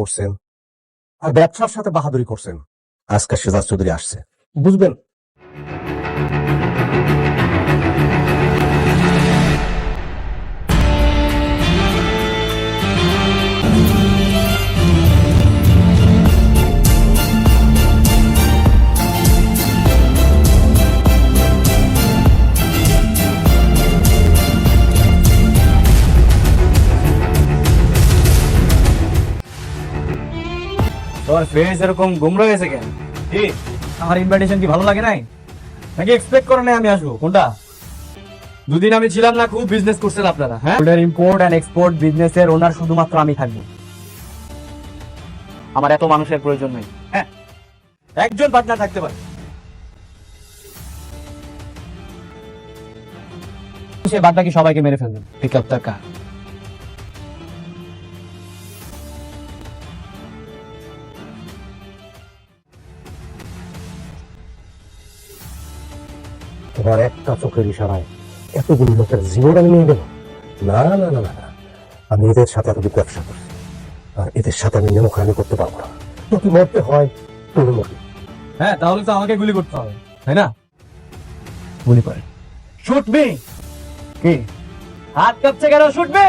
করছেন আর ব্যবসার সাথে বাহাদুরি করছেন। আজকে সিরাজ চৌধুরী আসছে, বুঝবেন। তোমার ফেস এরকম গুমরা হয়েছে কেন? কি আমার ইনভাইটেশন কি ভালো লাগে নাই নাকি এক্সপেক্ট করে নাই আমি আসবো? কোনটা? দুদিন আমি ছিলাম না, খুব বিজনেস করছেন আপনারা। হ্যাঁ, ইম্পোর্ট এন্ড এক্সপোর্ট বিজনেসের ওনার শুধুমাত্র আমি থাকবো। আমার এত মানুষের প্রয়োজন নেই। হ্যাঁ, একজন পার্টনার থাকতে পারে, সে বাদ বাকি সবাইকে মেরে ফেলবেন। পিক আপ টাকা। তোমার একটা চোখের ইশারায় এতগুলো লোকের জীবন আমি নিয়ে গেল? না না না না না, আমি এদের সাথে এতদিন ব্যবসা করছি, আর এদের সাথে আমি নেমোখানি করতে পারবো না। তোকে মরতে হয় তুমি মরবি। হ্যাঁ, তাহলে তো আমাকে গুলি করতে হবে, তাই না? গুলি করে শুট মি। কি হাত কাঁপছে কেন? Shoot me.